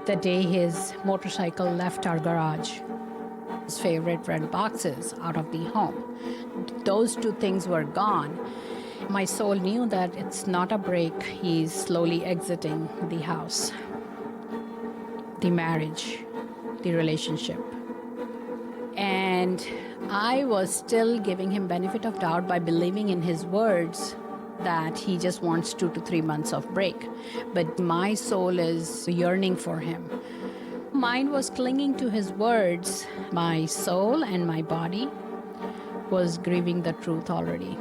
the day his motorcycle left our garage. His favorite red boxes out of the home. Those two things were gone. My soul knew that it's not a break. He's slowly exiting the house, the marriage, the relationship. And I was still giving him benefit of doubt by believing in his words that he just wants 2 to 3 months of break. But my soul is yearning for him. Mind was clinging to his words. My soul and my body was grieving the truth already,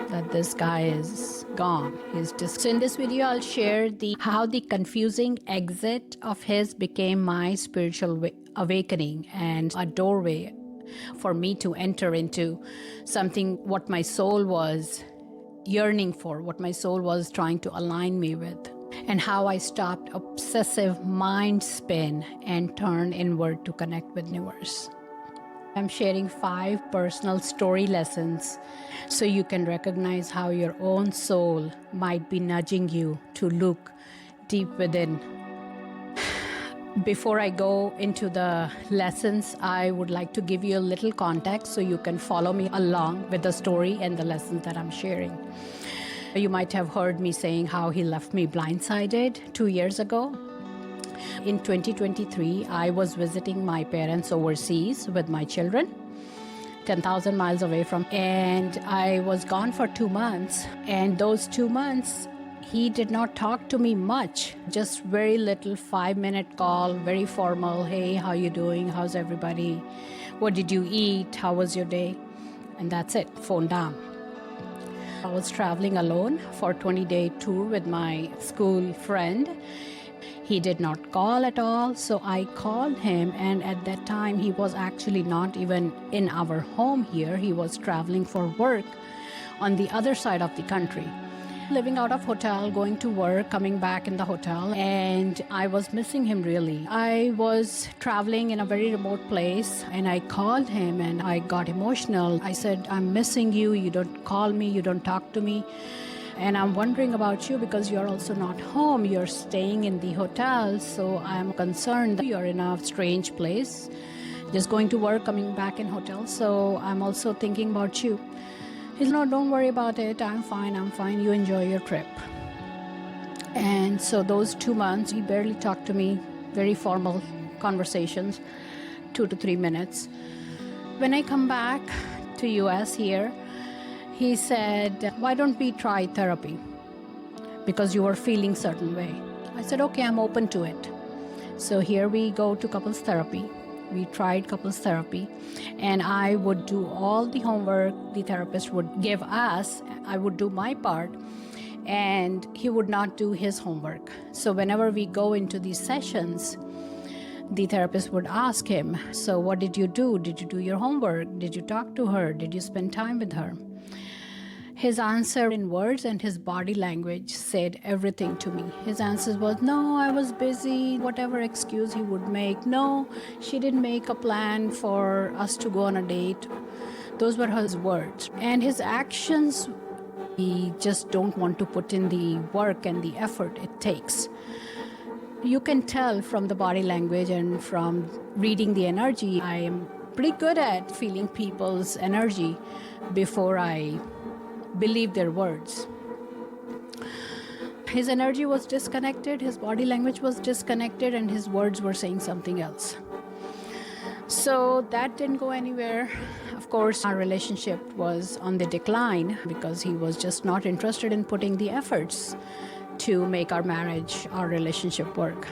that this guy is gone. So in this video, I'll share how the confusing exit of his became my spiritual awakening and a doorway for me to enter into something what my soul was yearning for, what my soul was trying to align me with, and how I stopped obsessive mind spin and turned inward to connect with universe. I'm sharing 5 personal story lessons so you can recognize how your own soul might be nudging you to look deep within. Before I go into the lessons, I would like to give you a little context so you can follow me along with the story and the lessons that I'm sharing. You might have heard me saying how he left me blindsided 2 years ago. In 2023, I was visiting my parents overseas with my children, 10,000 miles away from, and I was gone for 2 months. And those 2 months, he did not talk to me much, just very little 5-minute call, very formal. Hey, how you doing? How's everybody? What did you eat? How was your day? And that's it, phone down. I was traveling alone for a 20-day tour with my school friend. He did not call at all, so I called him, and at that time he was actually not even in our home here. He was traveling for work on the other side of the country, living out of hotel, going to work, coming back in the hotel, and I was missing him really. I was traveling in a very remote place, and I called him and I got emotional. I said, I'm missing you. You don't call me, you don't talk to me. And I'm wondering about you because you're also not home. You're staying in the hotel, so I'm concerned that you're in a strange place, just going to work, coming back in hotel. So I'm also thinking about you. He said, no, don't worry about it. I'm fine. You enjoy your trip. And so those 2 months, he barely talked to me, very formal conversations, 2 to 3 minutes. When I come back to US here, he said, why don't we try therapy? Because you were feeling certain way. I said, okay, I'm open to it. So here we go to couples therapy. We tried couples therapy, and I would do all the homework the therapist would give us. I would do my part, and he would not do his homework. So whenever we go into these sessions, the therapist would ask him, so what did you do? Did you do your homework? Did you talk to her? Did you spend time with her? His answer in words and his body language said everything to me. His answer was, no, I was busy, whatever excuse he would make. No, she didn't make a plan for us to go on a date. Those were his words. And his actions, he just don't want to put in the work and the effort it takes. You can tell from the body language and from reading the energy. I am pretty good at feeling people's energy before I believe their words. His energy was disconnected, his body language was disconnected, and his words were saying something else. So that didn't go anywhere. Of course, our relationship was on the decline because he was just not interested in putting the efforts to make our marriage, our relationship work.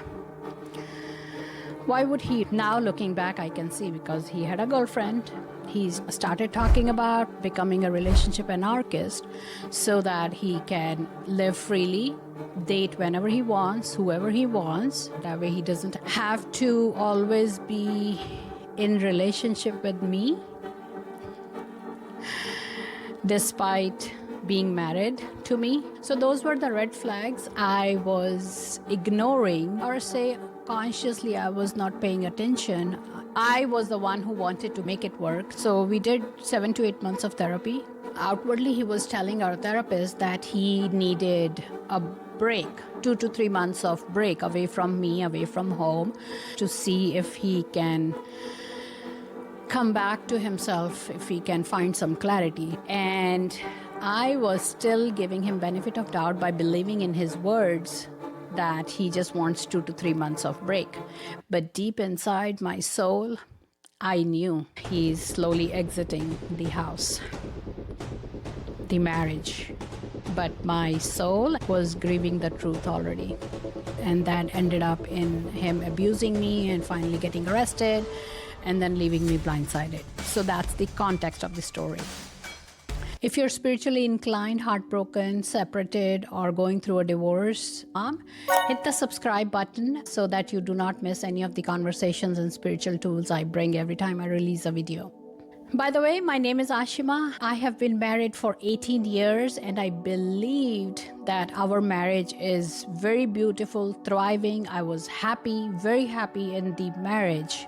Why would he? Now looking back, I can see because he had a girlfriend. He started talking about becoming a relationship anarchist so that he can live freely, date whenever he wants, whoever he wants. That way he doesn't have to always be in relationship with me, despite being married to me. So those were the red flags I was ignoring, or say consciously I was not paying attention. I was the one who wanted to make it work. So we did 7 to 8 months of therapy. Outwardly, he was telling our therapist that he needed a break, 2 to 3 months of break away from me, away from home, to see if he can come back to himself, if he can find some clarity. And I was still giving him benefit of doubt by believing in his words that he just wants 2 to 3 months of break. But deep inside my soul, I knew he's slowly exiting the house, the marriage. But my soul was grieving the truth already. And that ended up in him abusing me and finally getting arrested and then leaving me blindsided. So that's the context of the story. If you're spiritually inclined, heartbroken, separated, or going through a divorce, hit the subscribe button so that you do not miss any of the conversations and spiritual tools I bring every time I release a video. By the way, my name is Ashima. I have been married for 18 years and I believed that our marriage is very beautiful, thriving. I was happy, very happy in the marriage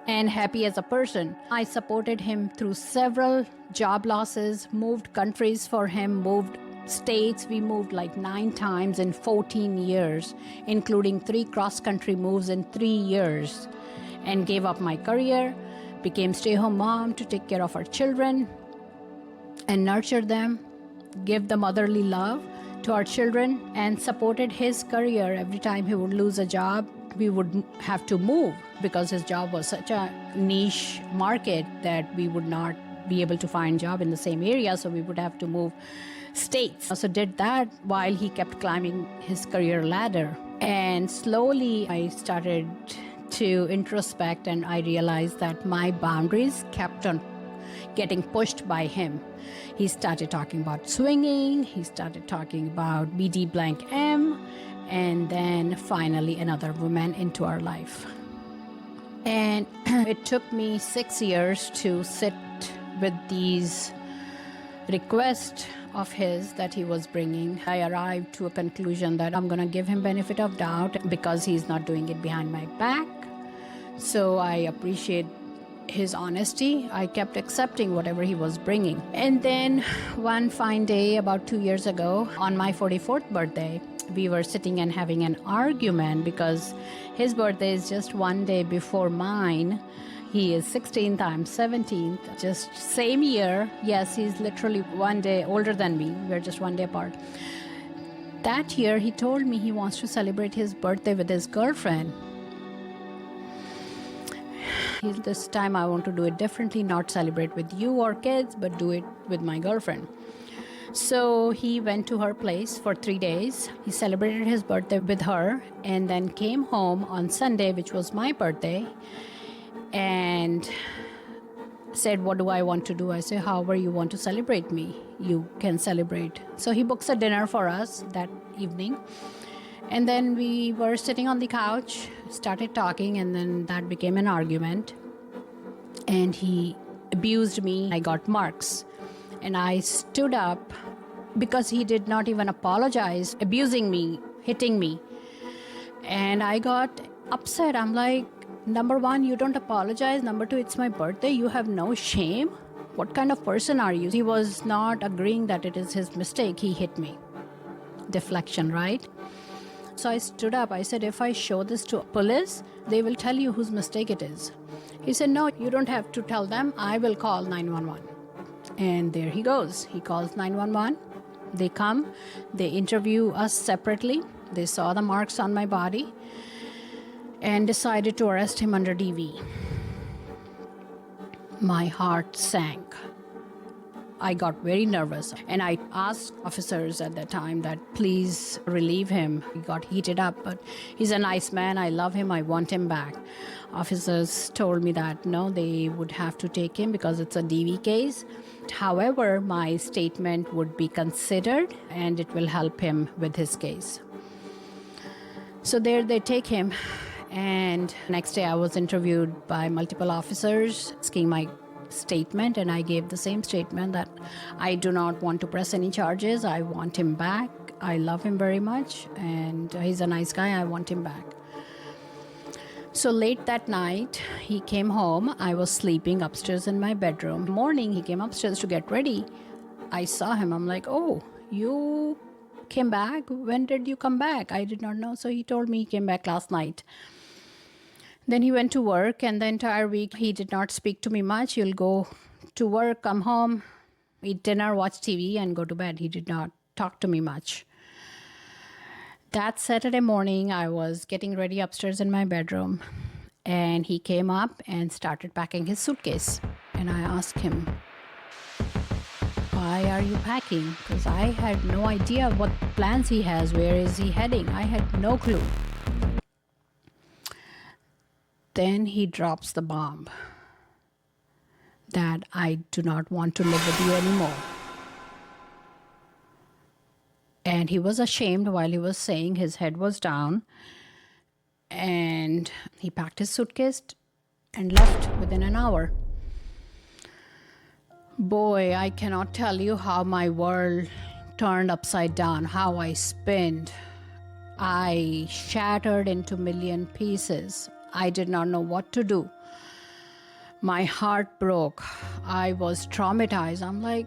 and happy as a person. I supported him through several job losses, moved countries for him, moved states. We moved like 9 times in 14 years, including 3 cross-country moves in 3 years, and gave up my career, became stay-home mom to take care of our children and nurture them, give the motherly love to our children, and supported his career. Every time he would lose a job, we would have to move because his job was such a niche market that we would not be able to find a job in the same area, so we would have to move states. So did that while he kept climbing his career ladder. And slowly I started to introspect and I realized that my boundaries kept on getting pushed by him. He started talking about swinging, he started talking about BD blank M, and then finally another woman into our life. And it took me 6 years to sit with these requests of his that he was bringing. I arrived to a conclusion that I'm going to give him benefit of doubt because he's not doing it behind my back. So I appreciate his honesty. I kept accepting whatever he was bringing. And then one fine day, about 2 years ago, on my 44th birthday, we were sitting and having an argument because his birthday is just one day before mine. He is 16th, I'm 17th, just same year. Yes, he's literally one day older than me. We're just one day apart. That year, he told me he wants to celebrate his birthday with his girlfriend. This time I want to do it differently, not celebrate with you or kids, but do it with my girlfriend. So he went to her place for 3 days. He celebrated his birthday with her and then came home on Sunday, which was my birthday, and said, what do I want to do? I said, however you want to celebrate me, you can celebrate. So he books a dinner for us that evening. And then we were sitting on the couch, started talking, and then that became an argument. And he abused me. I got marks. And I stood up because he did not even apologize, abusing me, hitting me. And I got upset. I'm like, number one, you don't apologize. Number two, it's my birthday. You have no shame. What kind of person are you? He was not agreeing that it is his mistake. He hit me. Deflection, right? So I stood up. I said, if I show this to police, they will tell you whose mistake it is. He said, no, you don't have to tell them. I will call 911. And there he goes. He calls 911. They come. They interview us separately. They saw the marks on my body and decided to arrest him under DV. My heart sank. I got very nervous and I asked officers at that time that please relieve him. He got heated up, but he's a nice man. I love him. I want him back. Officers told me that no, they would have to take him because it's a DV case. However, my statement would be considered and it will help him with his case. So there they take him. And next day I was interviewed by multiple officers asking my statement, and I gave the same statement that I do not want to press any charges. I want him back. I love him very much and he's a nice guy. I want him back. So late that night, he came home. I was sleeping upstairs in my bedroom. Morning, he came upstairs to get ready. I saw him. I'm like, oh, you came back. When did you come back? I did not know. So he told me he came back last night. Then he went to work, and the entire week he did not speak to me much. He'll go to work, come home, eat dinner, watch TV, and go to bed. He did not talk to me much. That Saturday morning, I was getting ready upstairs in my bedroom, and he came up and started packing his suitcase. And I asked him, why are you packing? Because I had no idea what plans he has. Where is he heading? I had no clue. Then he drops the bomb that I do not want to live with you anymore. And he was ashamed while he was saying, his head was down. And he packed his suitcase and left within an hour. Boy, I cannot tell you how my world turned upside down, how I spinned. I shattered into a million pieces. I did not know what to do. My heart broke. I was traumatized. I'm like,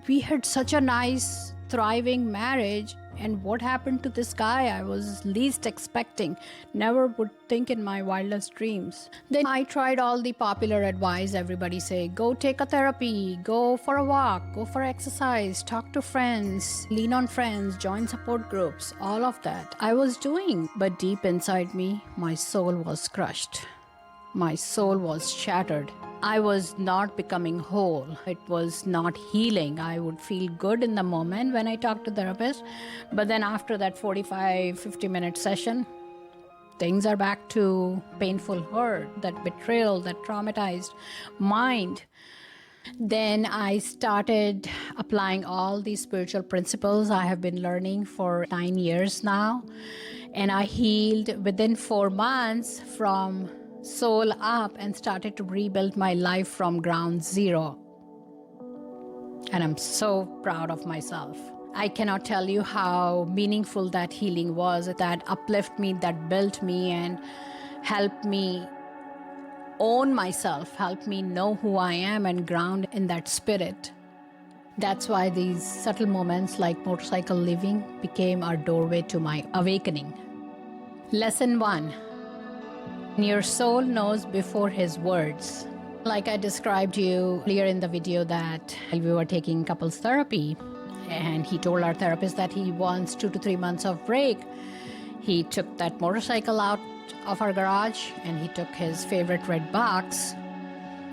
we had such a nice, thriving marriage, and what happened to this guy I was least expecting? Never would think in my wildest dreams. Then I tried all the popular advice. Everybody say, go take a therapy, go for a walk, go for exercise, talk to friends, lean on friends, join support groups, all of that I was doing. But deep inside me, my soul was crushed. My soul was shattered. I was not becoming whole. It was not healing. I would feel good in the moment when I talked to the therapist. But then after that 45, 50-minute session, things are back to painful hurt, that betrayal, that traumatized mind. Then I started applying all these spiritual principles I have been learning for 9 years now. And I healed within 4 months from soul up and started to rebuild my life from ground zero. And I'm so proud of myself. I cannot tell you how meaningful that healing was, that uplifted me, that built me and helped me own myself, helped me know who I am and ground in that spirit. That's why these subtle moments like motorcycle living became our doorway to my awakening. Lesson 1. Your soul knows before his words. Like I described you earlier in the video that we were taking couples therapy, and he told our therapist that he wants 2 to 3 months of break. He took that motorcycle out of our garage and he took his favorite red box,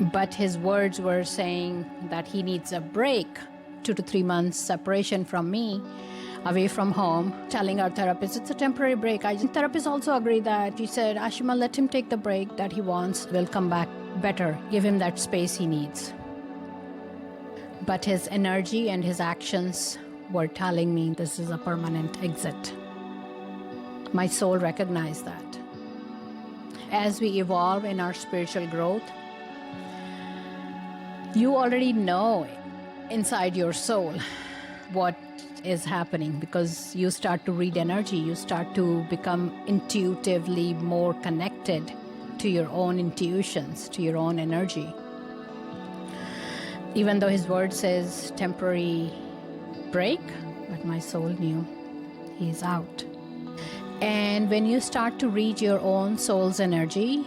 but his words were saying that he needs a break, 2 to 3 months separation from me, away from home, telling our therapist it's a temporary break. The therapist also agreed that he said, Ashima, let him take the break that he wants. We'll come back better. Give him that space he needs. But his energy and his actions were telling me this is a permanent exit. My soul recognized that. As we evolve in our spiritual growth, you already know inside your soul what is happening, because you start to read energy, you start to become intuitively more connected to your own intuitions, to your own energy. Even though his word says temporary break, but my soul knew he's out. And when you start to read your own soul's energy,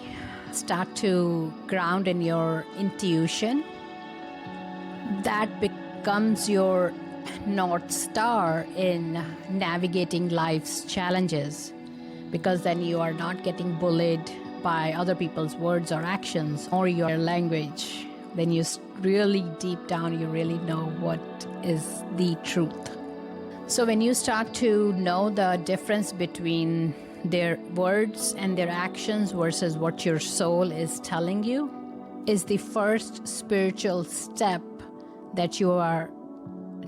start to ground in your intuition, that becomes your North Star in navigating life's challenges, because then you are not getting bullied by other people's words or actions or your language. Then you really deep down, you really know what is the truth. So when you start to know the difference between their words and their actions versus what your soul is telling you, is the first spiritual step that you are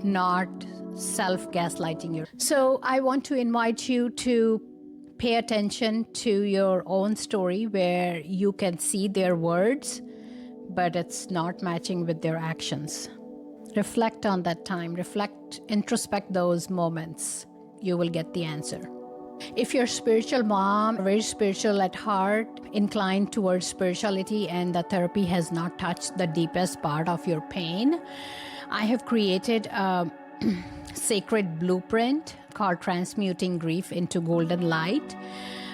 not self-gaslighting you. So I want to invite you to pay attention to your own story where you can see their words, but it's not matching with their actions. Reflect on that time. Introspect those moments. You will get the answer. If your spiritual mom, very spiritual at heart, inclined towards spirituality, and the therapy has not touched the deepest part of your pain, I have created a sacred blueprint called Transmuting Grief into Golden Light.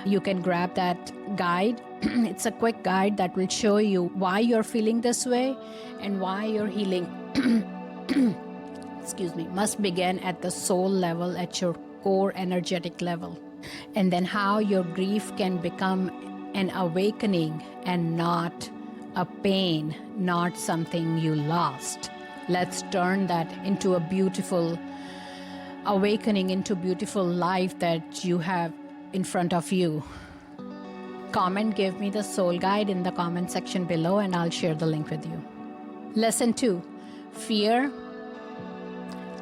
You can grab that guide. It's a quick guide that will show you why you're feeling this way and why your healing must begin at the soul level, at your core energetic level. And then how your grief can become an awakening and not a pain, not something you lost. Let's turn that into a beautiful awakening, into beautiful life that you have in front of you. Comment, give me the soul guide in the comment section below, and I'll share the link with you. Lesson 2, fear,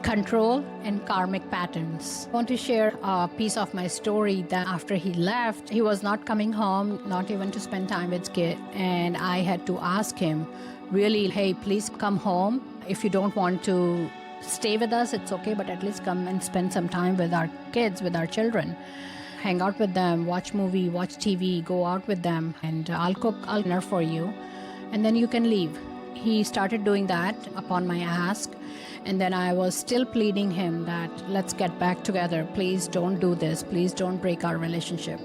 control, and karmic patterns. I want to share a piece of my story that after he left, he was not coming home, not even to spend time with his kid. And I had to ask him, really, hey, please come home. If you don't want to stay with us, it's okay, but at least come and spend some time with our kids, with our children. Hang out with them, watch movie, watch TV, go out with them, and I'll cook dinner for you, and then you can leave. He started doing that upon my ask, and then I was still pleading him that let's get back together. Please don't do this. Please don't break our relationship.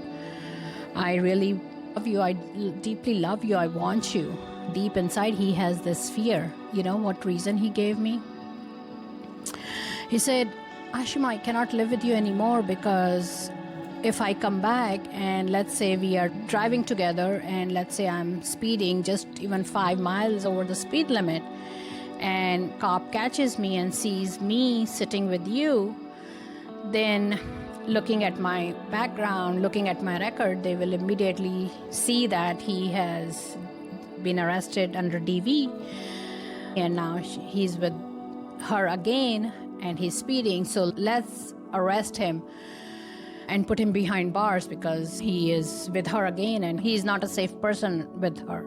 I really love you. I deeply love you. I want you. Deep inside, he has this fear. You know what reason he gave me? He said, Ashima, I cannot live with you anymore because if I come back and let's say we are driving together and let's say I'm speeding just even 5 miles over the speed limit and cop catches me and sees me sitting with you, then looking at my background, looking at my record, they will immediately see that he has been arrested under DV and now he's with her again and he's speeding. So let's arrest him and put him behind bars because he is with her again and he's not a safe person with her.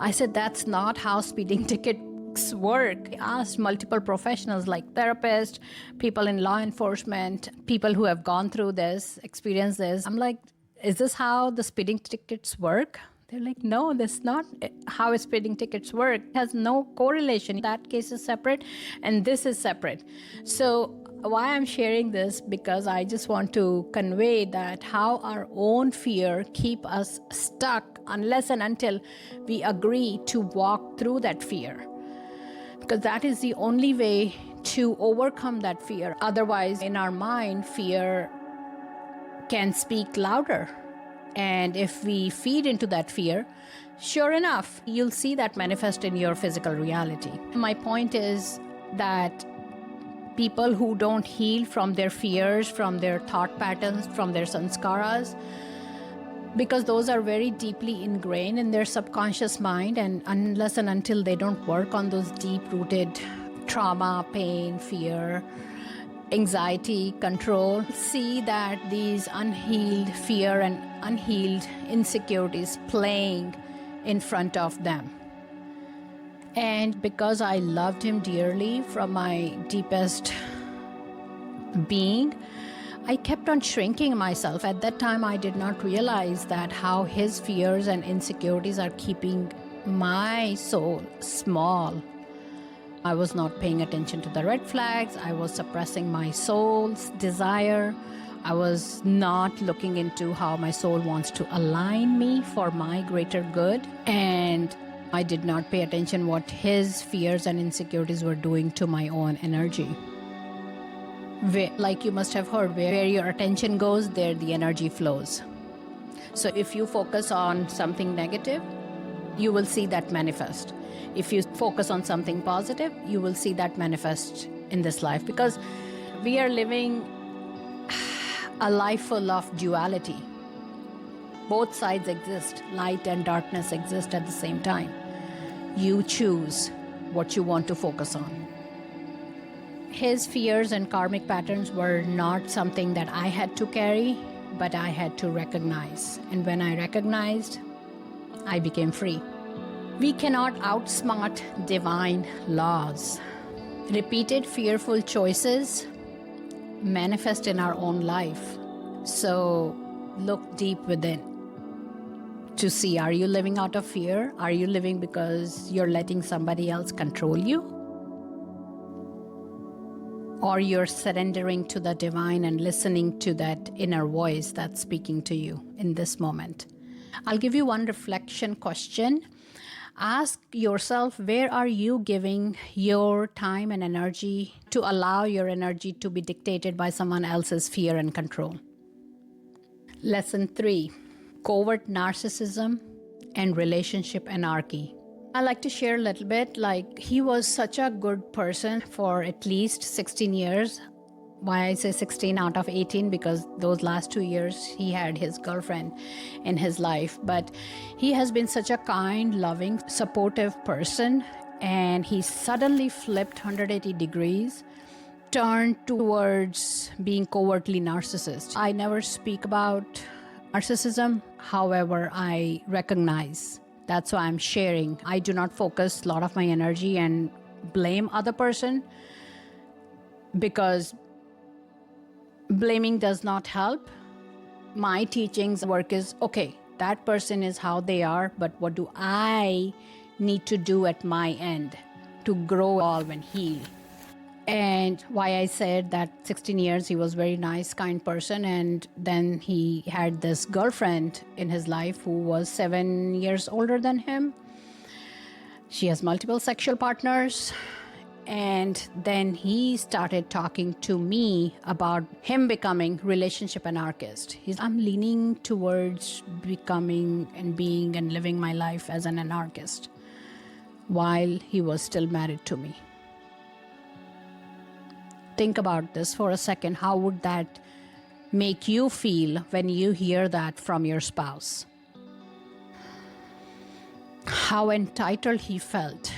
I said, that's not how speeding tickets work. I asked multiple professionals like therapists, people in law enforcement, people who have gone through this, experienced this. I'm like, is this how the speeding tickets work? They're like, no, that's not how speeding tickets work. It has no correlation. That case is separate and this is separate. So why I'm sharing this, because I just want to convey that how our own fear keep us stuck unless and until we agree to walk through that fear. Because that is the only way to overcome that fear. Otherwise, in our mind, fear can speak louder. And if we feed into that fear, sure enough, you'll see that manifest in your physical reality. My point is that people who don't heal from their fears, from their thought patterns, from their sanskaras, because those are very deeply ingrained in their subconscious mind, and unless and until they don't work on those deep-rooted trauma, pain, fear, anxiety, control, see that these unhealed fear and unhealed insecurities playing in front of them. And because I loved him dearly from my deepest being, I kept on shrinking myself. At that time, I did not realize that how his fears and insecurities are keeping my soul small. I was not paying attention to the red flags. I was suppressing my soul's desire. I was not looking into how my soul wants to align me for my greater good. And I did not pay attention what his fears and insecurities were doing to my own energy. Like you must have heard, where your attention goes, there the energy flows. So if you focus on something negative, you will see that manifest. If you focus on something positive, you will see that manifest in this life, because we are living a life full of duality. Both sides exist. Light and darkness exist at the same time. You choose what you want to focus on. His fears and karmic patterns were not something that I had to carry, but I had to recognize. And when I recognized, I became free. We cannot outsmart divine laws. Repeated fearful choices manifest in our own life. So look deep within to see, are you living out of fear? Are you living because you're letting somebody else control you? or you're surrendering to the divine and listening to that inner voice that's speaking to you in this moment. I'll give you one reflection question. Ask yourself, where are you giving your time and energy to allow your energy to be dictated by someone else's fear and control? Lesson 3, covert narcissism and relationship anarchy. I like to share a little bit, like he was such a good person for at least 16 years. Why I say 16 out of 18, because those last 2 years he had his girlfriend in his life. But he has been such a kind, loving, supportive person, and he suddenly flipped 180 degrees, turned towards being covertly narcissist. I never speak about narcissism, however, I recognize. That's why I'm sharing. I do not focus a lot of my energy and blame other person, because blaming does not help. My teachings work is, okay, that person is how they are, but what do I need to do at my end to grow, evolve, and heal? And why I said that 16 years he was very nice, kind person, and then he had this girlfriend in his life who was 7 years older than him. She has multiple sexual partners. And then he started talking to me about him becoming relationship anarchist. I'm leaning towards becoming and being and living my life as an anarchist while he was still married to me. Think about this for a second. How would that make you feel when you hear that from your spouse? How entitled he felt.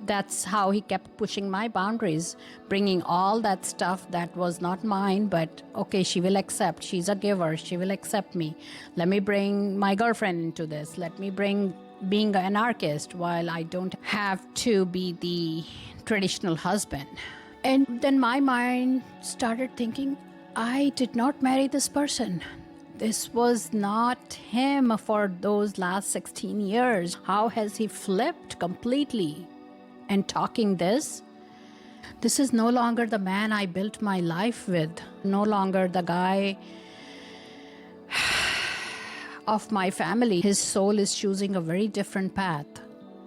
That's how he kept pushing my boundaries, bringing all that stuff that was not mine, but okay, she will accept. She's a giver. She will accept me. Let me bring my girlfriend into this. Let me bring being an anarchist while I don't have to be the traditional husband. And then my mind started thinking, I did not marry this person. This was not him for those last 16 years. How has he flipped completely? And talking this is no longer the man I built my life with, no longer the guy of my family. His soul is choosing a very different path.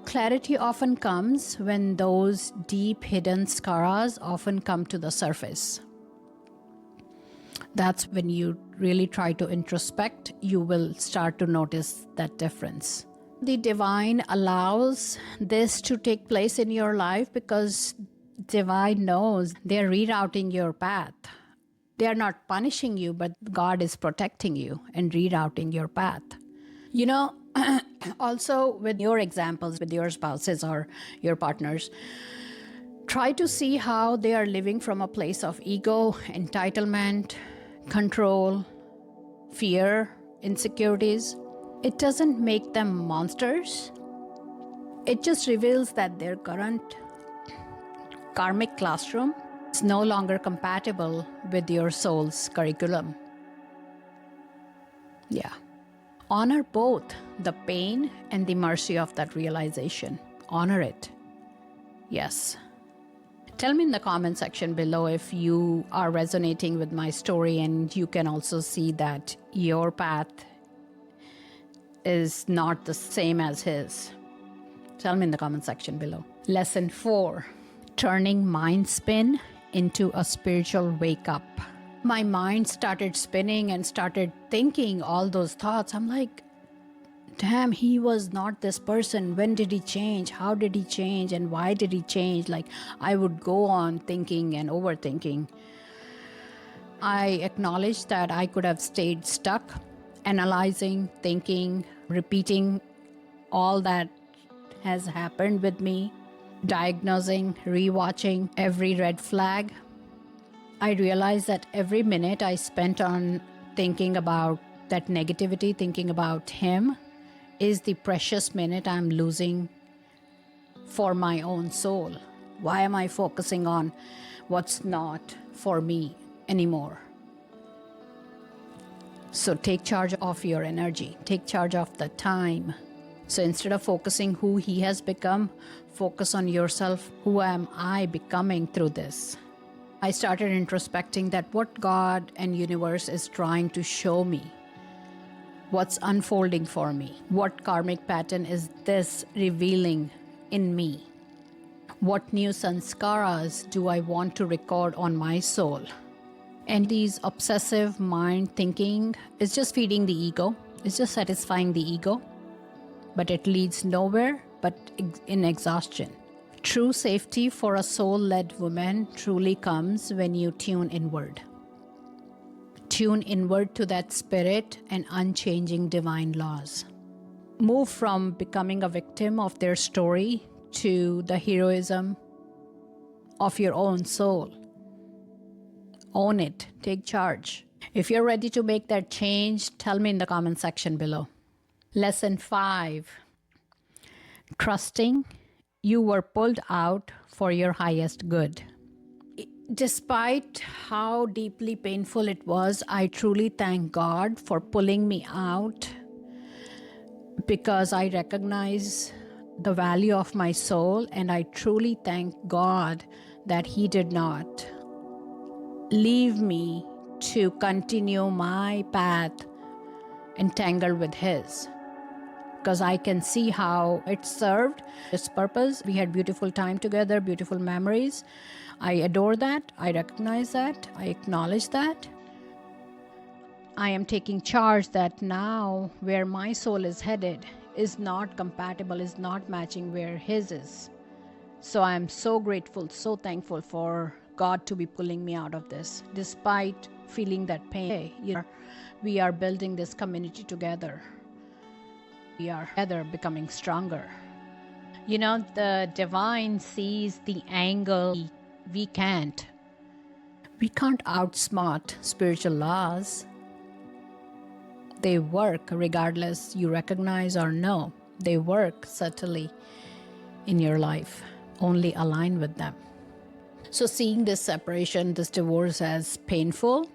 Clarity often comes when those deep hidden scars often come to the surface. That's when you really try to introspect, you will start to notice that difference. The divine allows this to take place in your life because divine knows they're rerouting your path. They are not punishing you, but God is protecting you and rerouting your path. You know, also with your examples, with your spouses or your partners, try to see how they are living from a place of ego, entitlement, control, fear, insecurities. It doesn't make them monsters. It just reveals that their current karmic classroom is no longer compatible with your soul's curriculum. Yeah. Honor both the pain and the mercy of that realization. Honor it. Yes. Tell me in the comment section below if you are resonating with my story and you can also see that your path is not the same as his. Tell me in the comment section below. Lesson 4, turning mind spin into a spiritual wake up. My mind started spinning and started thinking all those thoughts. I'm like, damn, he was not this person. When did he change? How did he change? And why did he change? Like, I would go on thinking and overthinking. I acknowledged that I could have stayed stuck, analyzing, thinking, repeating all that has happened with me, diagnosing, rewatching every red flag. I realized that every minute I spent on thinking about that negativity, thinking about him, is the precious minute I'm losing for my own soul. Why am I focusing on what's not for me anymore? So take charge of your energy. Take charge of the time. So instead of focusing who he has become, focus on yourself. Who am I becoming through this? I started introspecting that what God and universe is trying to show me, what's unfolding for me, what karmic pattern is this revealing in me, what new sanskaras do I want to record on my soul. And these obsessive mind thinking is just feeding the ego, it's just satisfying the ego, but it leads nowhere but in exhaustion. True safety for a soul-led woman truly comes when you tune inward. Tune inward to that spirit and unchanging divine laws. Move from becoming a victim of their story to the heroism of your own soul. Own it. Take charge. If you're ready to make that change, tell me in the comment section below. Lesson 5. Trusting you were pulled out for your highest good. Despite how deeply painful it was, I truly thank God for pulling me out, because I recognize the value of my soul, and I truly thank God that He did not leave me to continue my path entangled with His, because I can see how it served its purpose. We had beautiful time together, beautiful memories. I adore that. I recognize that. I acknowledge that. I am taking charge that now where my soul is headed is not compatible, is not matching where His is. So I am so grateful, so thankful for God to be pulling me out of this, despite feeling that pain. We are building this community together. We are together becoming stronger. You know, the divine sees the angle we can't. We can't outsmart spiritual laws. They work regardless you recognize or no. They work subtly in your life. Only align with them. So seeing this separation, this divorce as painful,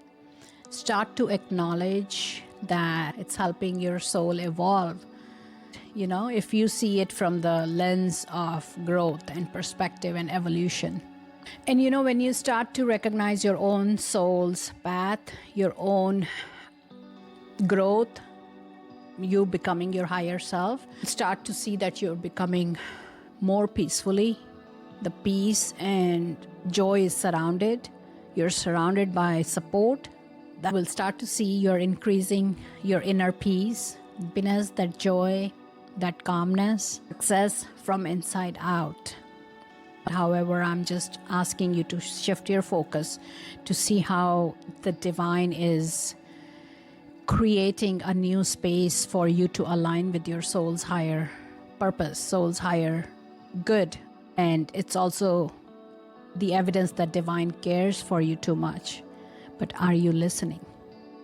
start to acknowledge that it's helping your soul evolve. You know, if you see it from the lens of growth and perspective and evolution. And you know, when you start to recognize your own soul's path, your own growth, you becoming your higher self, start to see that you're becoming more peacefully. The peace and joy is surrounded. You're surrounded by support. That will start to see you're increasing your inner peace, happiness, that joy, that calmness, success from inside out. However, I'm just asking you to shift your focus to see how the divine is creating a new space for you to align with your soul's higher purpose, soul's higher good. And it's also the evidence that divine cares for you too much. But are you listening?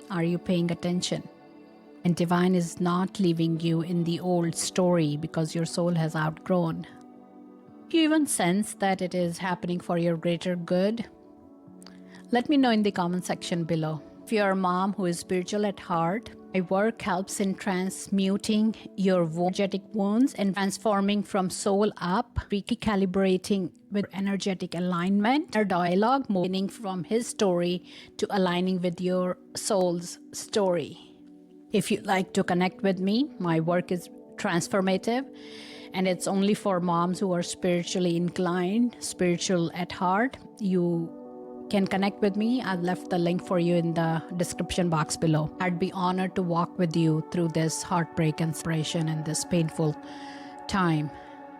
Are you paying attention? And divine is not leaving you in the old story because your soul has outgrown. Do you even sense that it is happening for your greater good? Let me know in the comment section below. If you're a mom who is spiritual at heart, my work helps in transmuting your energetic wounds and transforming from soul up, recalibrating with energetic alignment, or dialogue, moving from His story to aligning with your soul's story. If you'd like to connect with me, my work is transformative, and it's only for moms who are spiritually inclined, spiritual at heart. You can connect with me. I've left the link for you in the description box below. I'd be honored to walk with you through this heartbreak and separation and this painful time,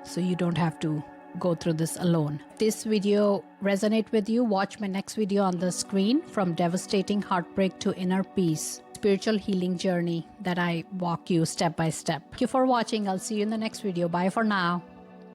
so you don't have to go through this alone. If this video resonate with you, watch my next video on the screen, From Devastating Heartbreak to Inner Peace, spiritual healing journey that I walk you step by step. Thank you for watching. I'll see you in the next video. Bye for now.